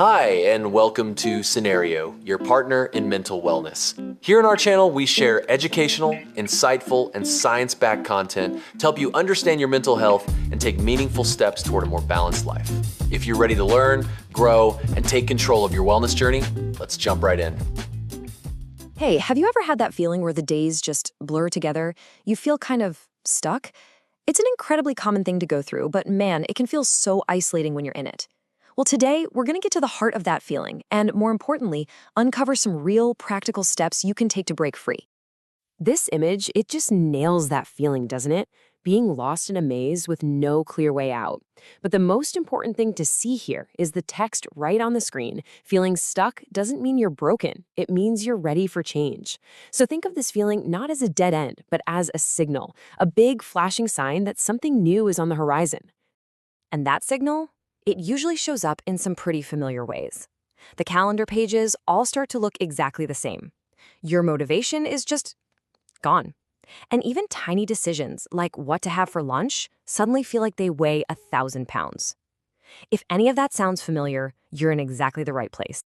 Hi, and welcome to Cenario, your partner in mental wellness. Here on our channel, we share educational, insightful, and science-backed content to help you understand your mental health and take meaningful steps toward a more balanced life. If you're ready to learn, grow, and take control of your wellness journey, let's jump right in. Hey, have you ever had that feeling where the days just blur together? You feel kind of stuck? It's an incredibly common thing to go through, but man, it can feel so isolating when you're in it. Well, today, we're going to get to the heart of that feeling and, more importantly, uncover some real practical steps you can take to break free. This image, it just nails that feeling, doesn't it? Being lost in a maze with no clear way out. But the most important thing to see here is the text right on the screen. Feeling stuck doesn't mean you're broken. It means you're ready for change. So think of this feeling not as a dead end, but as a signal, a big flashing sign that something new is on the horizon. And that signal? It usually shows up in some pretty familiar ways. The calendar pages all start to look exactly the same. Your motivation is just gone. And even tiny decisions, like what to have for lunch, suddenly feel like they weigh 1,000 pounds. If any of that sounds familiar, you're in exactly the right place.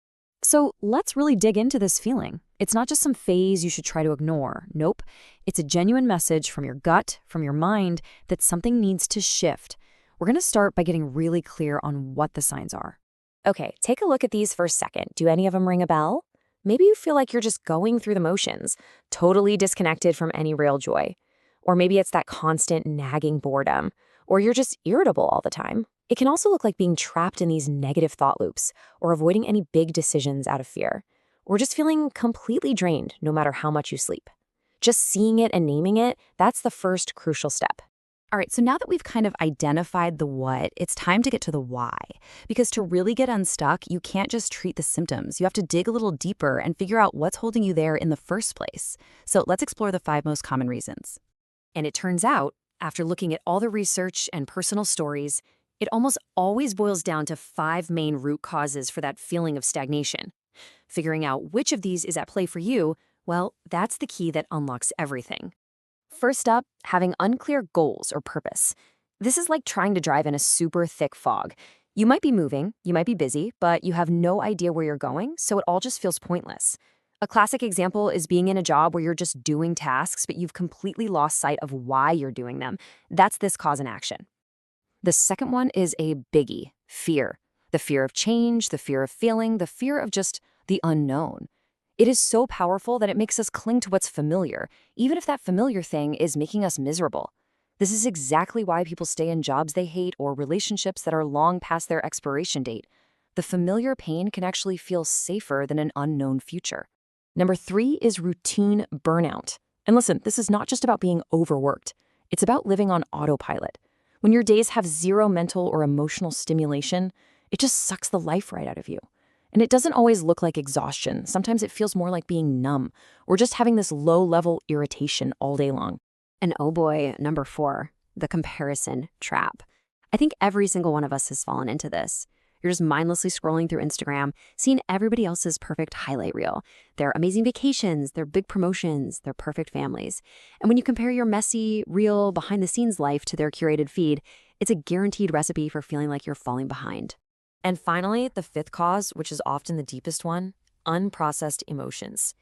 So let's really dig into this feeling. It's not just some phase you should try to ignore. Nope. It's a genuine message from your gut, from your mind, that something needs to shift. We're going to start by getting really clear on what the signs are. Okay, take a look at these for a second. Do any of them ring a bell? Maybe you feel like you're just going through the motions, totally disconnected from any real joy. Or maybe it's that constant nagging boredom, or you're just irritable all the time. It can also look like being trapped in these negative thought loops, or avoiding any big decisions out of fear, or just feeling completely drained no matter how much you sleep. Just seeing it and naming it, that's the first crucial step. All right, so now that we've kind of identified the what, it's time to get to the why. Because to really get unstuck, you can't just treat the symptoms. You have to dig a little deeper and figure out what's holding you there in the first place. So let's explore the 5 most common reasons. And it turns out, after looking at all the research and personal stories, it almost always boils down to 5 main root causes for that feeling of stagnation. Figuring out which of these is at play for you, well, that's the key that unlocks everything. First up, having unclear goals or purpose. This is like trying to drive in a super thick fog. You might be moving, you might be busy, but you have no idea where you're going, so it all just feels pointless. A classic example is being in a job where you're just doing tasks, but you've completely lost sight of why you're doing them. That's this cause and action. The second one is a biggie, fear. The fear of change, the fear of failing, the fear of just the unknown. It is so powerful that it makes us cling to what's familiar, even if that familiar thing is making us miserable. This is exactly why people stay in jobs they hate or relationships that are long past their expiration date. The familiar pain can actually feel safer than an unknown future. Number 3 is routine burnout. And listen, this is not just about being overworked. It's about living on autopilot. When your days have zero mental or emotional stimulation, it just sucks the life right out of you. And it doesn't always look like exhaustion. Sometimes it feels more like being numb or just having this low-level irritation all day long. And oh boy, number 4, the comparison trap. I think every single one of us has fallen into this. You're just mindlessly scrolling through Instagram, seeing everybody else's perfect highlight reel, their amazing vacations, their big promotions, their perfect families. And when you compare your messy, real, behind-the-scenes life to their curated feed, it's a guaranteed recipe for feeling like you're falling behind. And finally, the 5th cause, which is often the deepest one, unprocessed emotions.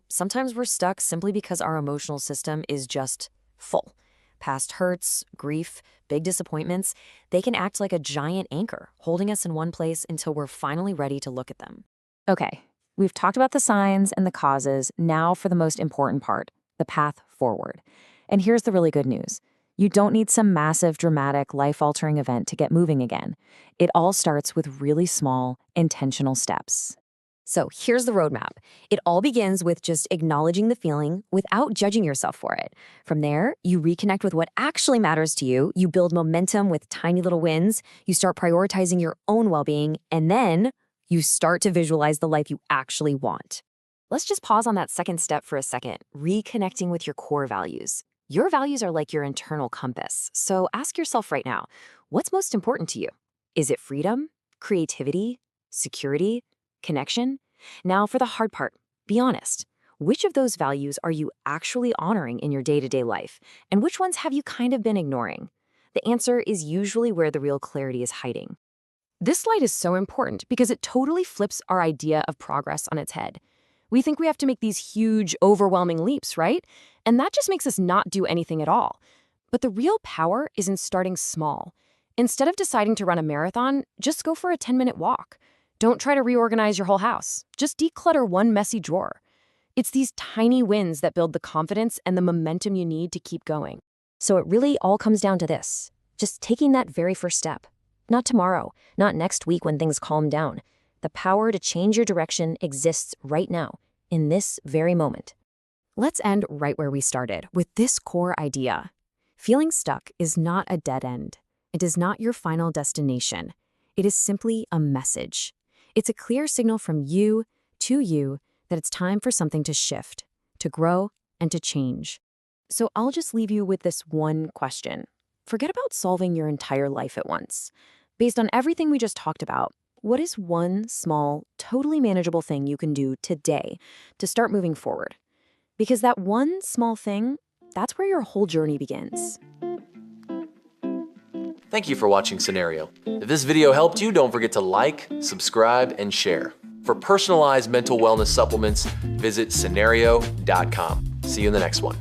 Sometimes we're stuck simply because our emotional system is just full. Past hurts, grief, big disappointments, they can act like a giant anchor, holding us in one place until we're finally ready to look at them. Okay, we've talked about the signs and the causes. Now for the most important part, the path forward. And here's the really good news. You don't need some massive, dramatic, life-altering event to get moving again. It all starts with really small, intentional steps. So here's the roadmap. It all begins with just acknowledging the feeling without judging yourself for it. From there, you reconnect with what actually matters to you. You build momentum with tiny little wins. You start prioritizing your own well-being. And then you start to visualize the life you actually want. Let's just pause on that second step for a second, reconnecting with your core values. Your values are like your internal compass. So ask yourself right now, what's most important to you? Is it freedom, creativity, security, connection? Now for the hard part, be honest. Which of those values are you actually honoring in your day-to-day life? And which ones have you kind of been ignoring? The answer is usually where the real clarity is hiding. This slide is so important because it totally flips our idea of progress on its head. We think we have to make these huge, overwhelming leaps, right? And that just makes us not do anything at all. But the real power is in starting small. Instead of deciding to run a marathon, just go for a 10-minute walk. Don't try to reorganize your whole house. Just declutter one messy drawer. It's these tiny wins that build the confidence and the momentum you need to keep going. So it really all comes down to this. Just taking that very first step. Not tomorrow, not next week when things calm down. The power to change your direction exists right now, in this very moment. Let's end right where we started, with this core idea. Feeling stuck is not a dead end. It is not your final destination. It is simply a message. It's a clear signal from you to you that it's time for something to shift, to grow, and to change. So I'll just leave you with this one question. Forget about solving your entire life at once. Based on everything we just talked about, what is one small, totally manageable thing you can do today to start moving forward? Because that one small thing, that's where your whole journey begins. Thank you for watching Cenario. If this video helped you, don't forget to like, subscribe, and share. For personalized mental wellness supplements, visit Cenario.com. See you in the next one.